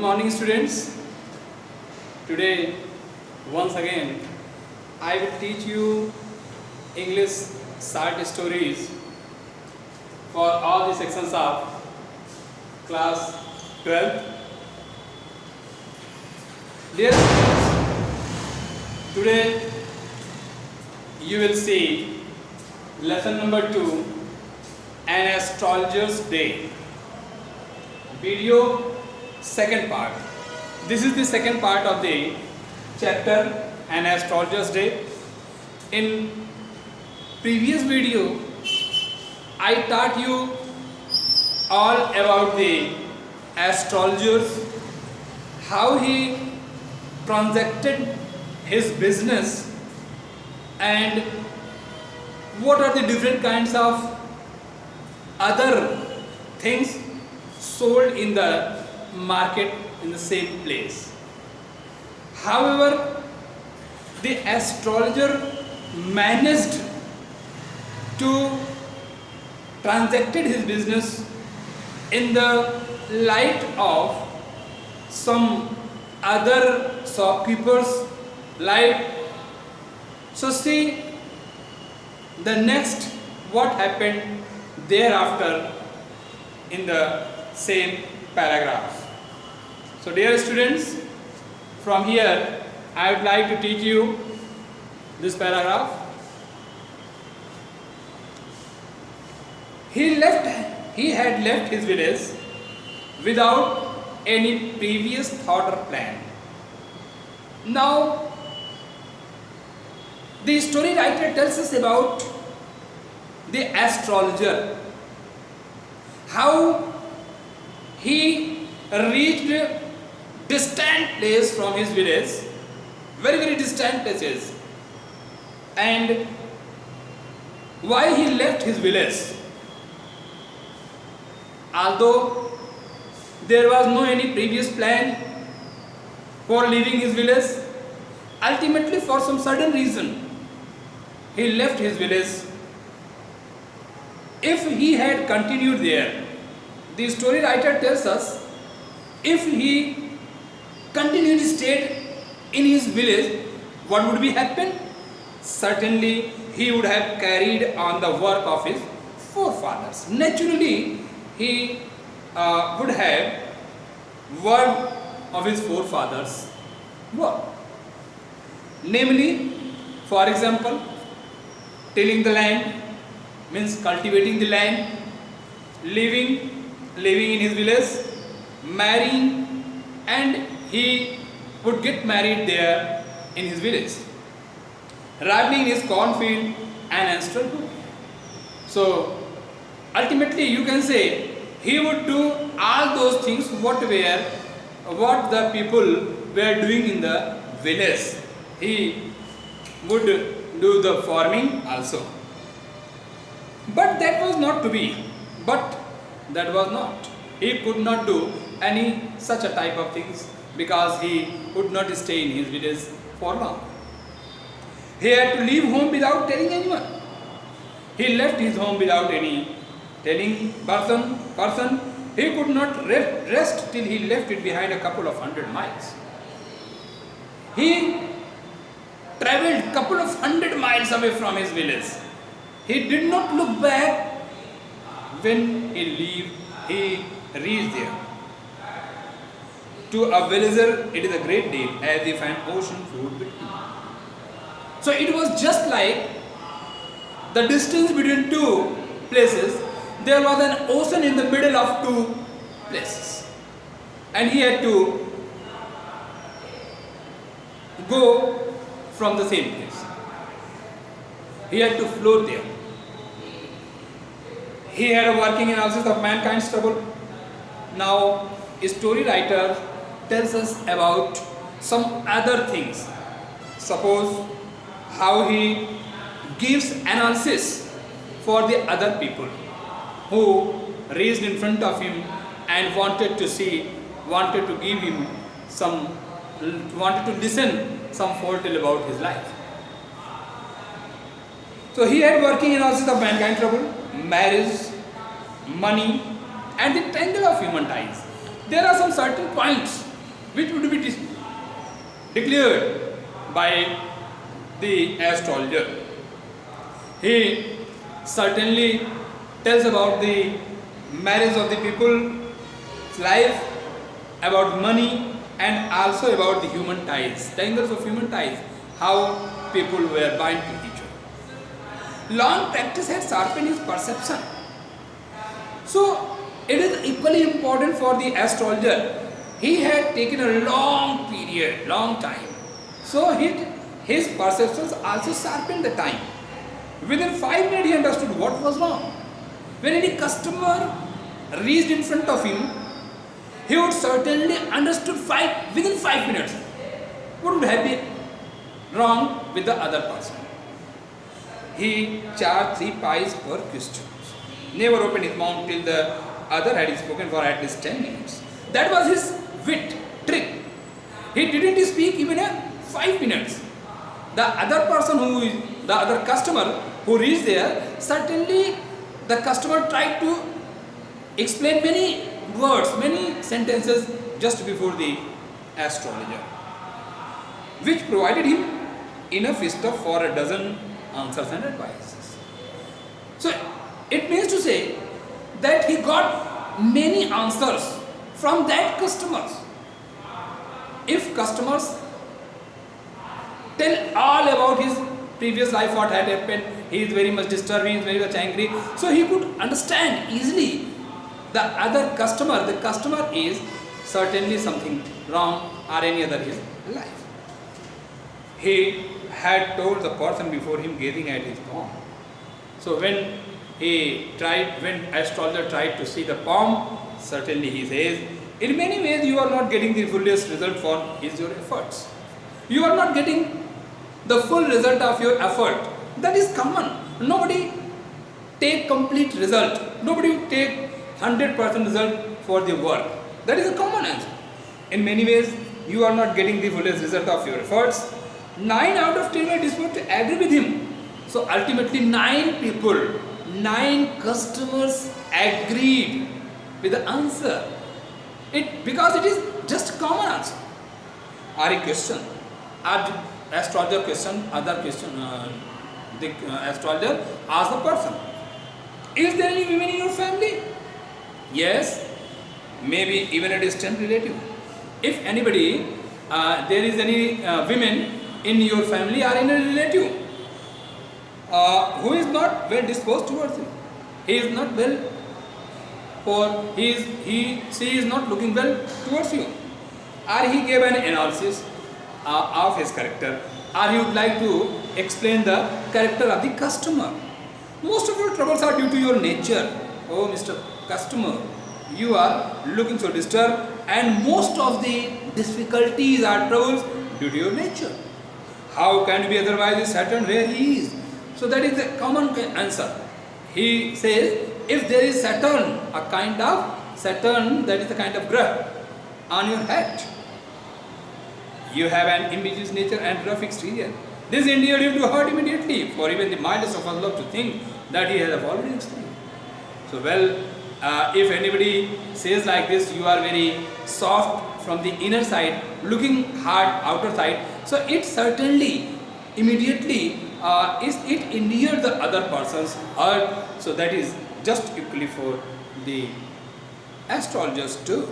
morning, students. Today, once again, I will teach you English short stories for all the sections of class 12. Dear students, today you will see lesson number 2, An Astrologer's Day. Video second part. This is the second part of the chapter An Astrologer's Day. In previous video, I taught you all about the astrologers, how he transacted his business, and what are the different kinds of other things sold in the market in the same place. However, the astrologer managed to transacted his business in the light of some other shopkeepers life. So see the next what happened thereafter in the same paragraph. So dear students, from here I would like to teach you this paragraph. He had left his village without any previous thought or plan. Now, the story writer tells us about the astrologer, how he reached distant place from his village, very distant places, and why he left his village. Although there was no any previous plan for leaving his village, ultimately for some certain reason he left his village. If he had continued there, the story writer tells us, if he continued stayed in his village, what would be happen? Certainly he would have carried on the work of his forefathers. Naturally he would have worked of his forefathers work. Namely, for example, tilling the land means cultivating the land, living in his village, marrying, and he would get married there in his village, ripening his cornfield and astrology. So ultimately you can say he would do all those things what the people were doing in the village. He would do the farming also. But that was not to be. He could not do any such a type of things because he could not stay in his village for long. He had to leave home without telling anyone. He left his home without any telling person. He could not rest till he left it behind a couple of 100 miles. He traveled a couple of 100 miles away from his village. He did not look back. When he reached there. To a villager, it is a great deal as if an ocean flowed between. So it was just like the distance between two places. There was an ocean in the middle of two places, and he had to go from the same place. He had to float there. He had a working analysis of mankind's trouble. Now, a story writer tells us about some other things. Suppose how he gives analysis for the other people who raised in front of him and wanted to listen some fortale about his life. So he had working analysis of mankind trouble, marriage, money, and the tangle of human ties. There are some certain points which would be declared by the astrologer. He certainly tells about the marriage of the people's life, about money, and also about the human ties, tangles of human ties, how people were bound to each other. Long practice had sharpened his perception. So it is equally important for the astrologer. He had taken a long period, long time. So his perceptions also sharpened the time. Within 5 minutes he understood what was wrong. When any customer reached in front of him, he would certainly understood within 5 minutes what would have been wrong with the other person. He charged 3 pies per question. Never opened his mouth till the other had spoken for at least 10 minutes. That was his wit, trick. He didn't speak even 5 minutes. The other person the other customer who reached there, certainly the customer tried to explain many words, many sentences just before the astrologer, which provided him enough stuff for a dozen answers and advices. So it means to say that he got many answers from that customers. If customers tell all about his previous life, what had happened, he is very much disturbed, he is very much angry, so he could understand easily the other customer. The customer is certainly something wrong or any other in his life. He had told the person before him gazing at his palm. So when astrologer tried to see the palm, certainly he says, in many ways you are not getting the fullest result for your efforts. You are not getting the full result of your effort. That is common. Nobody take complete result. Nobody take 100% result for the work. That is a common answer. In many ways, you are not getting the fullest result of your efforts. 9 out of 10 were disposed to agree with him. So ultimately 9 customers agreed with the answer. Because it is just common answer. Or a question. The astrologer question, the astrologer asked the person, is there any women in your family? Yes, maybe even a distant relative. If anybody, there is any women in your family or in a relative who is not well disposed towards you, he is not well, or she is not looking well towards you, or he gave an analysis of his character, or he would like to explain the character of the customer. Most of your troubles are due to your nature. Oh, Mr. Customer, you are looking so disturbed, and most of the difficulties are troubles due to your nature. How can it be otherwise with Saturn where he is? So that is the common answer. He says, if there is Saturn, that is a kind of graha on your head, you have an ambitious nature and rough exterior. This endeared him to hurt immediately, for even the mildest of us love to think that he has a following exterior. So if anybody says like this, you are very soft from the inner side, looking hard outer side, so it certainly immediately it endeared the other person's heart. So that is just equally for the astrologers too.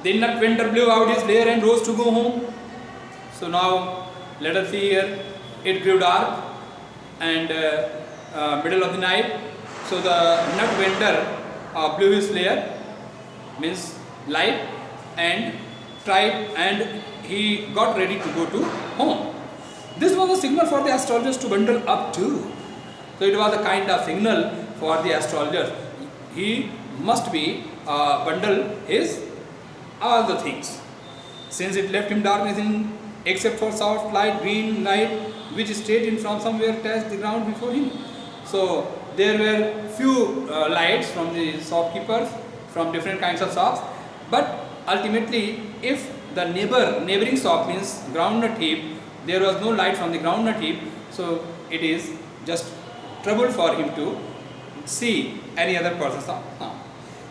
The nut vendor blew out his lair and rose to go home. So now let us see here, it grew dark and middle of the night. So the nut vendor blew his lair, means light, and tried, and he got ready to go to home. This was a signal for the astrologers to bundle up too. So it was a kind of signal for the astrologers. He must be bundle his all the things, since it left him darkness except for soft light, green light, which stayed in from somewhere touched the ground before him. So there were few lights from the shopkeepers from different kinds of shops, but ultimately if the neighboring shop means groundnut heap, there was no light from the groundnut heap, so it is just trouble for him to see any other person's shop.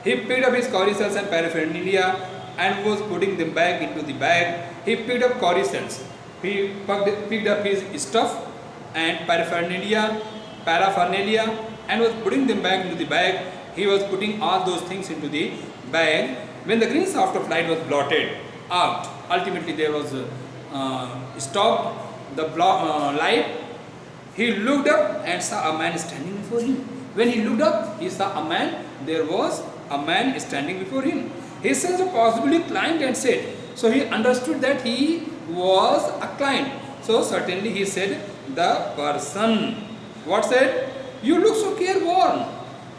He picked up his cowrie shells and paraphernalia and was putting them back into the bag. He picked up cowrie shells. He picked up his stuff and paraphernalia and was putting them back into the bag. He was putting all those things into the bag when the green shaft of light was blotted out. Ultimately, there was stopped the light. He looked up and saw a man standing before him. When he looked up, he saw a man. There was a man standing before him. His sense of possibility climbed and said. So he understood that he was a client. So certainly he said, the person. What said? You look so careworn.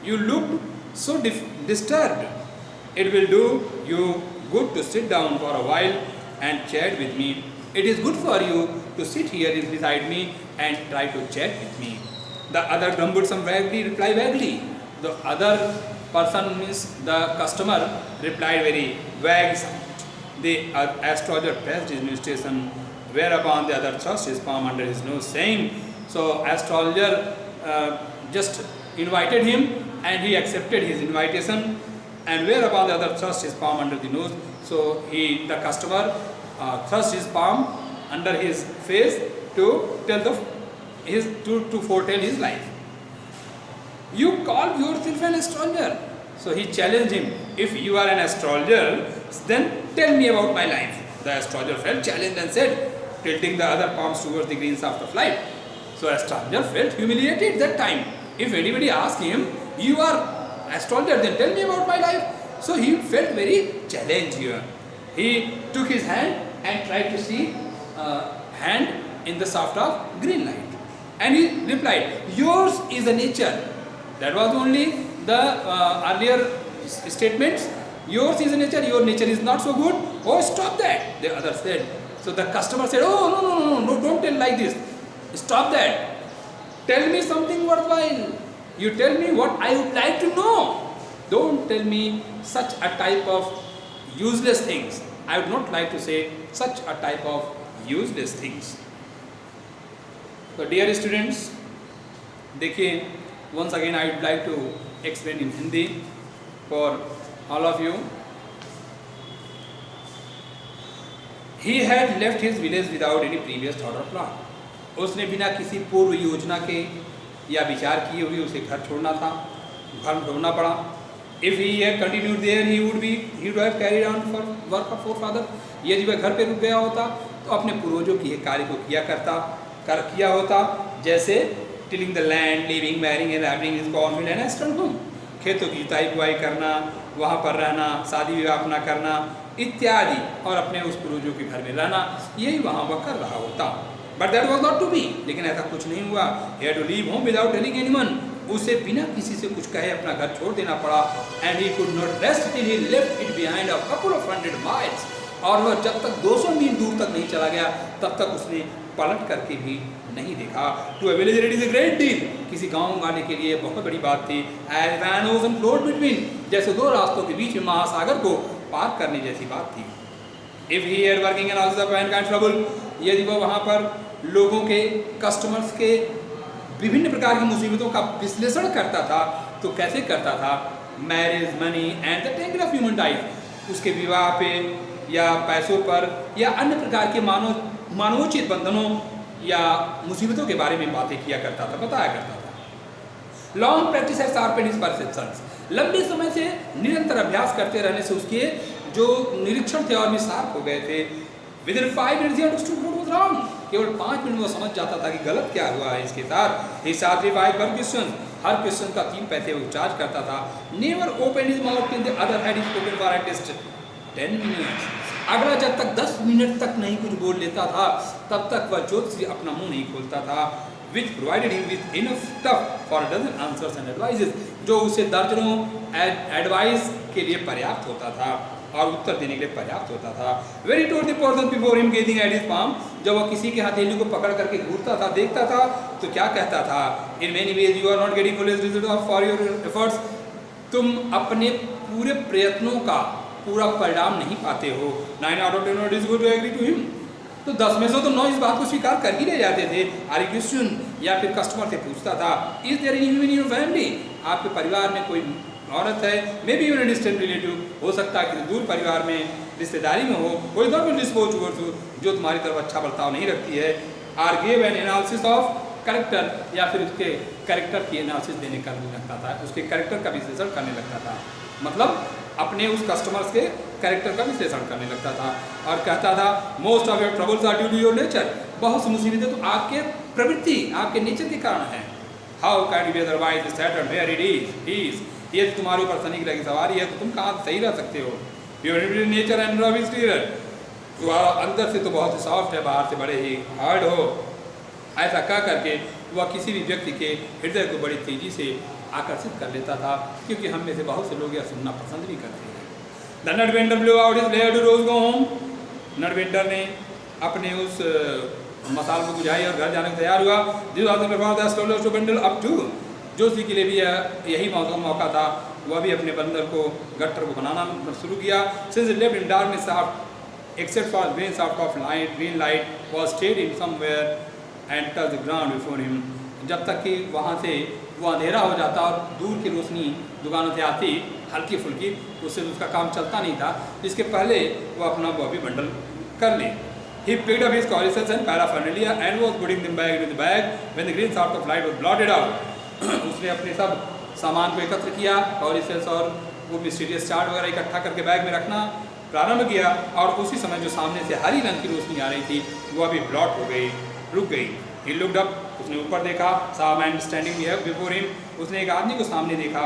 You look so disturbed. It will do you good to sit down for a while and chat with me. It is good for you to sit here beside me and try to chat with me. The other grumbled some vaguely, replied vaguely. The other person means the customer replied very vague. The astrologer pressed his invitation, whereupon the other thrust his palm under his nose, saying, so astrologer just invited him and he accepted his invitation, and whereupon the other thrust his palm under the nose. So the customer thrust his palm under his face to foretell his life. You call yourself an astrologer. So he challenged him. If you are an astrologer, then tell me about my life. The astrologer felt challenged and said, tilting the other palms towards the green shaft of light. So astrologer felt humiliated that time. If anybody asked him, you are astrologer, then tell me about my life. So he felt very challenged here. He took his hand and tried to see hand in the shaft of green light. And he replied, yours is a nature. That was only the earlier statements. Yours is a nature, your nature is not so good. Oh, stop that, the other said. So the customer said, oh, no, don't tell like this. Stop that. Tell me something worthwhile. You tell me what I would like to know. Don't tell me such a type of useless things. I would not like to say such a type of useless things. So dear students, देखिए, once again I would like to explain in Hindi for all of you. He had left his village without any previous thought or plan. उसने बिना किसी पूर्व योजना के या विचार किए हुए उसे घर छोड़ना था, घर छोड़ना पड़ा. If he had continued there, he would have carried on for work of forefather. यदि वह घर पे रुक गया होता तो अपने पूर्वजों के कार्य को किया होता, जैसे tilling the land, living, marrying and having his cornfield and astern home. खेतों की जुताई बुआई करना, वहाँ पर रहना, शादी विवाह अपना करना इत्यादि, और अपने उस पूर्वजों के घर में रहना, यही वहाँ वह कर रहा होता. But that was not to be. लेकिन ऐसा कुछ नहीं हुआ. He had to leave home without telling anyone. उसे बिना किसी से कुछ कहे अपना घर छोड़ देना पड़ा. And he could not rest till he left it behind a couple of 100 miles. और वह जब तक 200 मील दूर तक नहीं चला गया, तब तक उसने पलट करके भी नहीं देखा. To a village it is a great deal. किसी गांव आने के लिए बहुत बड़ी बात थी. As an ocean flowed between. जैसे दो रास्तों के बीच में महासागर को पार करने जैसी बात थी. If he had working an also kind of trouble. यदि वह वहाँ पर लोगों के, कस्टमर्स के विभिन्न प्रकार की मुसीबतों का विश्लेषण करता था, तो कैसे करता था? Marriage, money and the टेंगर of human life. उसके विवाह पे या पैसों पर या अन्य प्रकार के मानवोचित बंधनों या मुसीबतों के बारे में बातें किया करता था, बताया करता था. Long practice has sharpened his perceptions. लंबे समय से निरंतर अभ्यास करते रहने से उसके जो निरीक्षण थे और भी शार्प हो गए थे. Within 5 minutes he understood what was wrong. केवल 5 मिनट में वो समझ जाता था कि गलत क्या हुआ है इसके साथ. ही सैटिस्फाइड पर क्वेश्चन. हर क्वेश्चन का 3 पैसे वो चार्ज करता था. Never open his mouth till the other had spoken for at least 10 minutes. अगला जब तक 10 मिनट तक नहीं कुछ बोल लेता था, तब तक वह ज्योतिषी अपना मुंह नहीं खोलता था. which provided him with enough stuff for a dozen answers and advices. जो उसे दर्जनों एडवाइस के लिए पर्याप्त होता था और उत्तर देने के लिए पर्याप्त होता था. When he told the person before him gazing at his palm, जब वह किसी के हथेली को पकड़ करके घूरता था, देखता था, तो क्या कहता था? In many ways you are not getting full result for your efforts. तुम अपने पूरे प्रयत्नों का पूरा परिणाम नहीं पाते हो. 9 out of 10 it is good to agree to him. तो 10 में से तो 9 इस बात को स्वीकार कर ही ले जाते थे. आर यू क्वेश्चन, या फिर कस्टमर से पूछता था, is there any human in your family? आपके परिवार में कोई औरत है, maybe in distant relative, हो सकता है कि दूर परिवार में रिश्तेदारी में हो, कोई नॉट डिस्पोज टुवर्ड्स यू, जो तुम्हारी तरफ अच्छा बर्ताव नहीं रखती है। Or give an analysis of character, या फिर उसके कैरेक्टर की एनालिसिस देने करने लगता था, उसके कैरेक्टर का विश्लेषण करने लगता था, मतलब अपने उस कस्टमर्स के कैरेक्टर का विश्लेषण करने लगता था। और कहता था most of your troubles are due to your nature, बहुत सी मुसीबतें तो आपके प्रवृत्ति, आपके नेचर के कारण है। How can you be otherwise Saturn where it is, ये तुम्हारे ऊपर शनि ग्रह की सवारी है, तो तुम कहाँ सही रह सकते हो। Your nature and love is clear, तुम्हारा अंदर से तो बहुत ही सॉफ्ट है, बाहर से बड़े ही हार्ड हो। ऐसा कह करके वह किसी भी व्यक्ति के हृदय को बड़ी तेजी से आकर्षित कर लेता था, क्योंकि हम में से बहुत से लोग यह सुनना पसंद भी करते हैं। The nut vendor blew out his layer to rose go home, nut vendor ने अपने उस मसाल को बुझाई और घर जाने को तैयार हुआ। अप टू, जोशी के लिए भी यही मौका था, वह भी अपने बंदर को, गट्टर को बनाना शुरू किया। Since it lived in darkness except for grains of light, green light was stayed in somewhere and touched the ground before him, जब तक कि वहाँ से वो अंधेरा हो जाता और दूर की रोशनी दुकानों से आती हल्की फुल्की, उससे उसका काम चलता नहीं था, इसके पहले वो अपना वो भी बंडल कर ले। He picked up his corices and paraphernalia and was putting them back into the bag when the green sort of light was blotted out. उसने अपने सब सामान को एकत्र किया, कॉरिसेस और वो मिस्टीरियस चार्ट वगैरह इकट्ठा करके बैग में रखना प्रारंभ किया, और उसी समय जो सामने से हरी रंग की रोशनी आ रही थी वो अभी ब्लॉट हो गई, रुक गई। He looked up, उसने ऊपर देखा, saw a man standing before him, उसने एक आदमी को सामने देखा।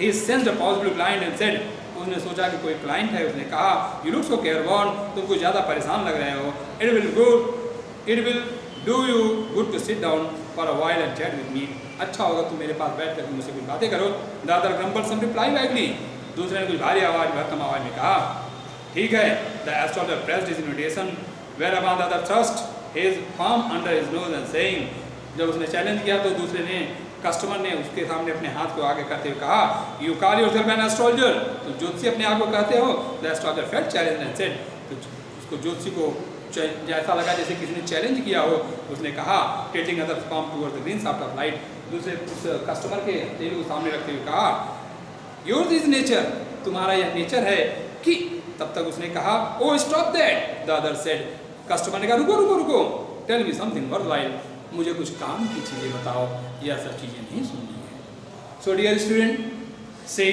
He sensed a possible client and said, उसने सोचा कि कोई क्लाइंट है, उसने कहा you look so careworn, तुम कुछ ज़्यादा परेशान लग रहे हो। It will do you good to sit down for a while and chat with me, अच्छा होगा तुम मेरे पास बैठ कर मुझसे कुछ बातें करो। The other grumbled some reply vaguely, दूसरे ने कुछ भारी आवाज़ भरकम आवाज़ में कहा ठीक है। The astrologer pressed his invitation, whereupon the other thrust his palm under his nose and saying, जब उसने चैलेंज किया तो दूसरे ने, कस्टमर ने उसके सामने अपने हाथ को आगे करते हुए कहा you call yourself an astrologer, तो ज्योतिषी अपने आप को कहते हो। The astrologer felt challenge and said, तो उसको ज्योतिषी को जैसा लगा जैसे किसी ने चैलेंज किया हो, उसने कहा टेटिंग other palm towards the green shaft of light, दूसरे उस कस्टमर के तेल को सामने रखते हुए कहा योर्स इज नेचर, तुम्हारा यह नेचर है कि, तब तक उसने कहा oh stop that. The other said, customer ने कहा रुको रुको रुको, टेल मी समथिंग वर्थवाइल, मुझे कुछ काम की चीज़ें बताओ, यह सब चीज़ें नहीं सुननी है। सो डियर स्टूडेंट, से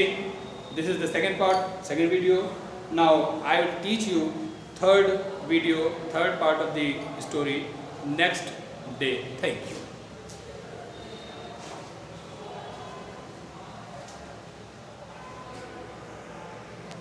this is the second part, second video. Now I will teach you third video, third part of the story next day. Thank you.